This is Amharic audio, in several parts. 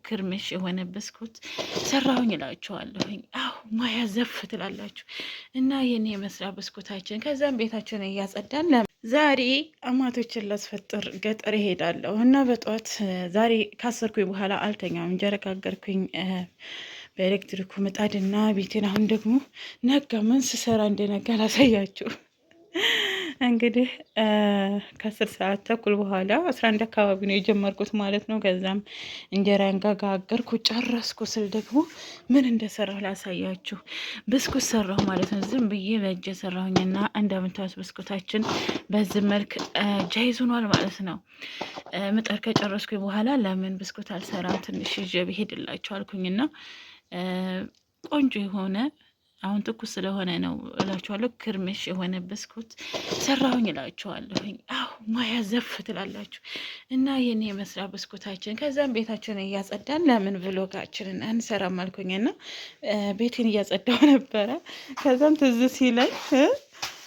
ክርምሽ የሆነ ብስኩት ሰራሁኝ እላችኋለሁኝ። አሁ ማያ ዘፍ ትላላችሁ እና የኔ የመስሪያ ብስኩታችን። ከዛም ቤታችን እያጸዳን ዛሬ አማቶችን ላስፈጥር ገጠር ይሄዳለሁ እና በጠዋት ዛሬ ካሰርኩኝ በኋላ አልተኛም። እንጀራ ጋገርኩኝ በኤሌክትሪኩ ምጣድና ቤቴን። አሁን ደግሞ ነጋ። ምን ስሰራ እንደነጋ ላሳያችሁ። እንግዲህ ከ10 ሰዓት ተኩል በኋላ 11 አካባቢ ነው የጀመርኩት ማለት ነው። ከዛም እንጀራን ጋገርኩ ጨረስኩ ስል ደግሞ ምን እንደሰራሁ ላሳያችሁ። ብስኩት ሰራሁ ማለት ነው። ዝም ብዬ በእጄ ሰራሁኝና እንደምታዩት ብስኩታችን በዚህ መልክ ጃይዝ ሆኗል ማለት ነው። ምጣድ ከጨረስኩኝ በኋላ ለምን ብስኩት አልሰራም ትንሽ ይዤ ብሄድላችሁ አልኩኝና ቆንጆ የሆነ አሁን ትኩስ ስለሆነ ነው እላችኋለሁ። ክርምሽ የሆነ ብስኩት ሰራሁኝ እላችኋለሁኝ። አሁ ማያ ዘፍ ትላላችሁ እና የኔ የመስሪያ ብስኩታችን። ከዛም ቤታችን እያጸዳን ለምን ብሎጋችንን አንሰራም አልኩኝና ቤቴን እያጸዳሁ ነበረ። ከዛም ትዝ ሲለኝ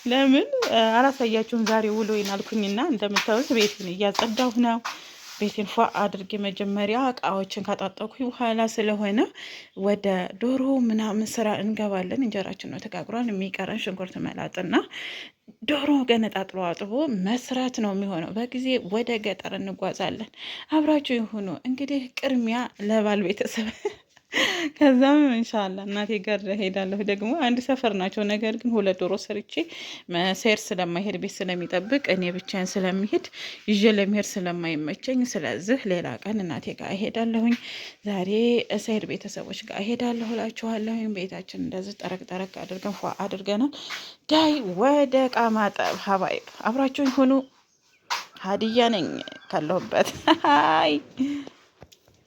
ለምን አላሳያችሁም ዛሬ ውሎዬን አልኩኝና እንደምታዩት ቤቴን እያጸዳሁ ነው። ቤቴን ፏ አድርጌ መጀመሪያ እቃዎችን ካጣጠኩኝ በኋላ ስለሆነ ወደ ዶሮ ምናምን ስራ እንገባለን። እንጀራችን ነው ተጋግሯል። የሚቀረን ሽንኩርት መላጥና ዶሮ ገነጣጥሎ አጥቦ መስራት ነው የሚሆነው። በጊዜ ወደ ገጠር እንጓዛለን። አብራችሁ ይሁኑ። እንግዲህ ቅድሚያ ለባል ቤተሰብ ከዛም ኢንሻአላህ እናቴ ጋር ሄዳለሁ። ደግሞ አንድ ሰፈር ናቸው። ነገር ግን 2 ዶሮ ሰርቼ ሰይር ስለማይሄድ ቤት ስለሚጠብቅ እኔ ብቻዬን ስለሚሄድ ይዤ ለመሄድ ስለማይመቸኝ፣ ስለዚህ ሌላ ቀን እናቴ ጋር እሄዳለሁኝ። ዛሬ ሰይር ቤተሰቦች ጋር እሄዳለሁ እላችኋለሁኝ። ቤታችን እንደዚህ ጠረቅ ጠረቅ አድርገን ፏ አድርገናል። ዳይ ወደ ዕቃ ማጠብ ሀባይብ አብራችሁኝ ሁኑ። ሀዲያ ነኝ ካለሁበት አይ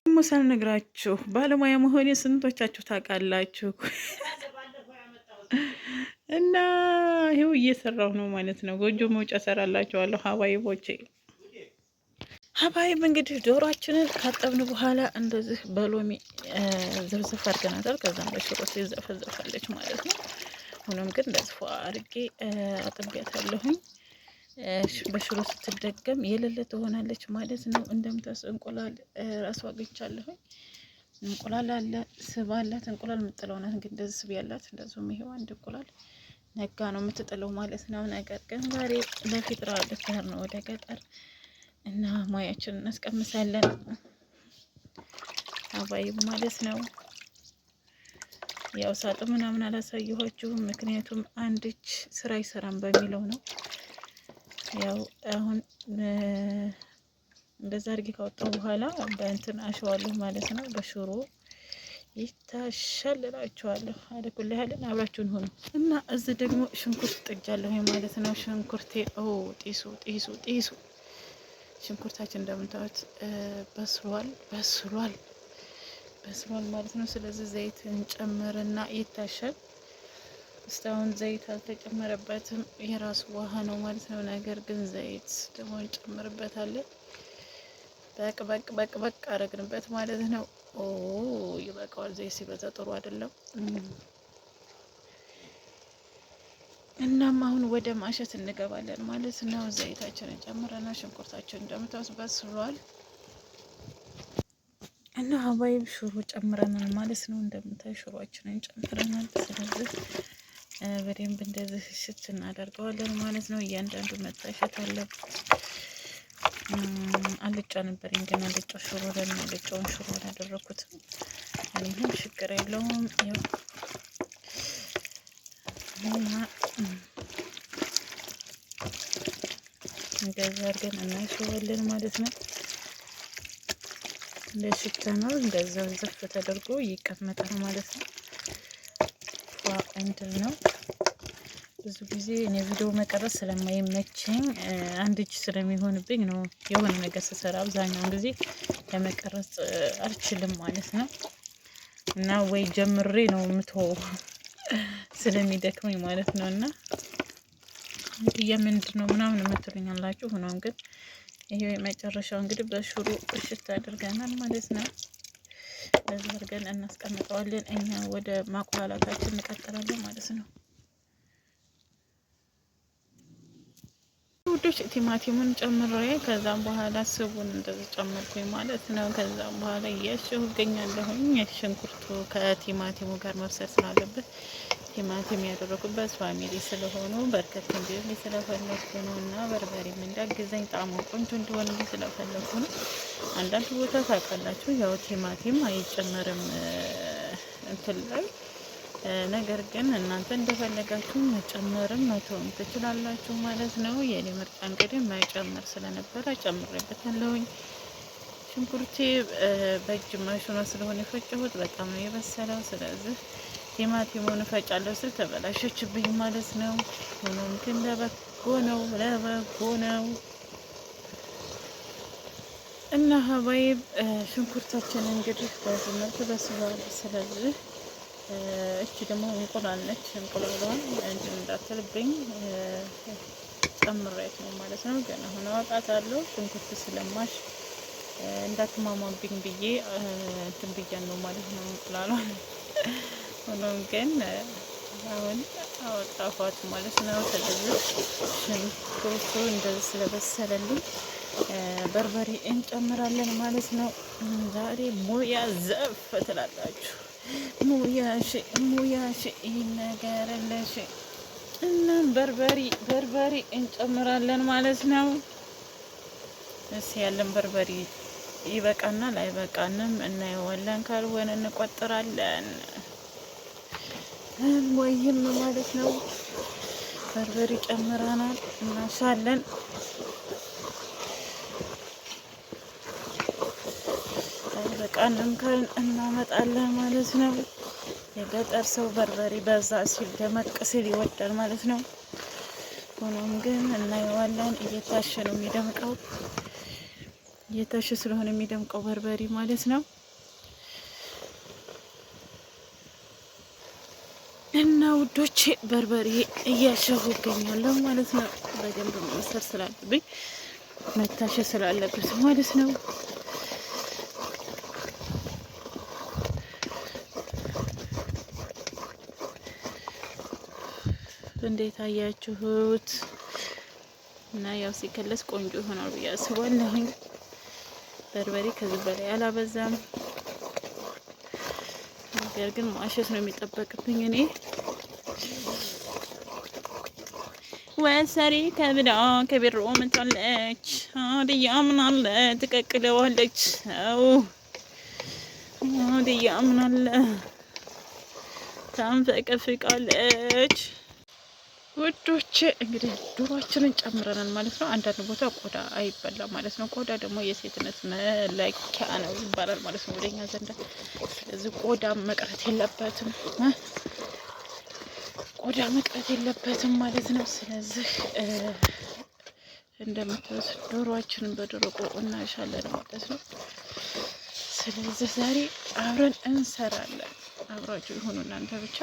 ሙሳል ነግራችሁ ባለሙያ መሆኔ ስንቶቻችሁ ታውቃላችሁ? እና ይኸው እየሰራሁ ነው ማለት ነው። ጎጆ መውጫ ሰራላችኋለሁ ሀባይቦቼ። ሀባይብ እንግዲህ ዶሯችንን ካጠብን በኋላ እንደዚህ በሎሚ ዘብዘፍ አድርገናታል። ከዛም በሽሮ ሲዘፈዘፋለች ማለት ነው። ሆኖም ግን እንደዚህ ፏ አድርጌ አጥቢያታለሁኝ። በሽሮ ስትደገም የሌለ ትሆናለች ማለት ነው። እንደምታስ እንቁላል ራሷ አግኝቻለሁኝ። እንቁላል አለ፣ ስብ አላት። እንቁላል የምጥለው ናት እንግዲህ እንደዚህ ስብ ያላት። እንደዚሁም ይሄው አንድ እንቁላል ነጋ ነው የምትጥለው ማለት ነው። ነገር ግን ዛሬ ለፊጥራ ልትሄድ ነው ወደ ገጠር እና ሙያችንን እናስቀምሳለን አባይብ ማለት ነው። ያው ሳጥ ምናምን አላሳየኋችሁም፣ ምክንያቱም አንድ እጅ ስራ አይሰራም በሚለው ነው። ያው አሁን እንደዛ አድርጌ ካወጣሁ በኋላ በእንትን አሸዋለሁ ማለት ነው። በሽሮ ይታሻል እላችኋለሁ። አለኩል ያህልን አብራችሁን ሆኑ እና እዚህ ደግሞ ሽንኩርት ጥጃለሁ ማለት ነው። ሽንኩርቴ ጢሱ ጢሱ ጢሱ ሽንኩርታችን እንደምታዩት በስሏል ማለት ነው። ስለዚህ ዘይት እንጨምርና ይታሻል። እስካሁን ዘይት አልተጨመረበትም፣ የራሱ ውሃ ነው ማለት ነው። ነገር ግን ዘይት ደግሞ እንጨምርበታለን። በቅ አረግንበት ማለት ነው። ይበቃዋል። ዘይት ሲበዛ ጥሩ አይደለም። እናም አሁን ወደ ማሸት እንገባለን ማለት ነው። ዘይታችንን ጨምረና ሽንኩርታችን እንደምታውስ በስሏል እና ሀባይብ ሽሮ ጨምረናል ማለት ነው። እንደምታዩ ሽሮአችንን ጨምረናል። ስለዚህ በደንብ እንደዚህ ሽት እናደርገዋለን ማለት ነው። እያንዳንዱ መታሸት አለበት። አልጫ ነበር ግን አልጫ ሽሮ ለምን አልጫውን ሽሮ አላደረኩትም። ይሄን ችግር የለውም። ያው እንደዛ አድርገን እናሸዋለን ማለት ነው። ለሽታ ነው እንደዛ ዘፍ ተደርጎ ይቀመጣል ማለት ነው። እንትን ነው ብዙ ጊዜ እኔ ቪዲዮ መቀረጽ ስለማይመቸኝ አንድ እጅ ስለሚሆንብኝ ነው የሆነ ነገር ስሰራ አብዛኛውን ጊዜ ለመቀረጽ አልችልም ማለት ነው። እና ወይ ጀምሬ ነው የምተወው ስለሚደክመኝ ማለት ነው። እና ምንድን ነው ምናምን የምትሉኝ አላችሁ። ሆኖም ግን ይሄ የመጨረሻው እንግዲህ በሽሮ እሽት አድርገናል ማለት ነው። በዚህ አድርገን እናስቀምጠዋለን። እኛ ወደ ማቁላላታችን እንቀጥላለን ማለት ነው። ውዶች ቲማቲሙን ጨምሬ ከዛም በኋላ ስቡን እንደዚህ ጨመርኩኝ ማለት ነው። ከዛም በኋላ እያሸሁ እገኛለሁኝ። ሽንኩርቱ ከቲማቲሙ ጋር መብሰል ስላለበት ቲማቲም ያደረኩበት ፋሚሊ ስለሆኑ በርከት እንዲል ስለፈለኩ ነው እና በርበሬም እንዳግዘኝ ጣዕሙ ቆንጆ እንዲሆን ስለፈለኩ ነው። አንዳንድ ቦታ ታውቃላችሁ ያው ቲማቲም አይጨመርም እንትን ላይ ነገር ግን እናንተ እንደፈለጋችሁ መጨመርም መተውም ትችላላችሁ ማለት ነው። የኔ ምርጫ እንግዲህ መጨመር ስለነበረ ጨምሬበታለሁኝ። ሽንኩርቴ በእጅ ማሽኗ ስለሆነ የፈጨሁት በጣም ነው የበሰለው። ስለዚህ ቲማቲሙን እፈጫለሁ ስል ተበላሸችብኝ ማለት ነው። ሆኖም ግን ለበጎ ነው እና ሀባይብ ሽንኩርታችን እንግዲህ በዚህ መልኩ በስሏል። ስለዚህ እቺ ደግሞ እንቁላል ነች። እንቁላሏን እንትን እንዳትልብኝ ጨምሬት ነው ማለት ነው። ገና አሁን አወጣታለሁ። ሽንኩርት ስለማሽ እንዳትማማብኝ ብዬ እንትን ብያን ነው ማለት ነው እንቁላሏን። ሆኖም ግን አሁን አወጣኋት ማለት ነው። ስለዚህ ሽንኩርቱ እንደዚህ ስለበሰለልኝ በርበሬ እንጨምራለን ማለት ነው። ዛሬ ሙያ ዘፍ ትላላችሁ። ሙያሽ ይህን ነገር አለሽ እና በርበሬ እንጨምራለን ማለት ነው። እስ ያለን በርበሬ ይበቃናል አይበቃንም እናየዋለን። ካልሆነ እንቆጥራለን ወይም ማለት ነው። በርበሬ ጨምረናል እናሻለን። በቃንም ካልን እናመጣለን ማለት ነው። የገጠር ሰው በርበሬ በዛ ሲል ደመቅ ሲል ይወዳል ማለት ነው። ሆኖም ግን እናየዋለን። እየታሸ ነው የሚደምቀው። እየታሸ ስለሆነ የሚደምቀው በርበሬ ማለት ነው። እና ውዶቼ በርበሬ እያሸሁ ይገኛለሁ ማለት ነው። በደንብ መሰር ስላለብኝ መታሸ ስላለበት ማለት ነው። እንዴት አያችሁት? እና ያው ሲከለስ ቆንጆ ይሆናል ብዬ አስባለሁኝ። በርበሬ ከዚህ በላይ አላበዛም። ነገር ግን ማሸት ነው የሚጠበቅብኝ እኔ። ወሰሪ ከቢሮ ምንታለች አድያ ምናለ ትቀቅለዋለች። አው አድያ ምናለ ታንፈቀፍቃለች። ውዶች እንግዲህ ዶሮአችንን ጨምረናል ማለት ነው። አንዳንድ ቦታ ቆዳ አይበላም ማለት ነው። ቆዳ ደግሞ የሴትነት መለኪያ ነው ይባላል ማለት ነው ወደኛ ዘንድ። ስለዚህ ቆዳ መቅረት የለበትም ማለት ነው። ስለዚህ እንደምትወስ ዶሮአችንን በደረቁ እናሻለን ማለት ነው። ስለዚህ ዛሬ አብረን እንሰራለን። አብራችሁ ይሁኑ እናንተ ብቻ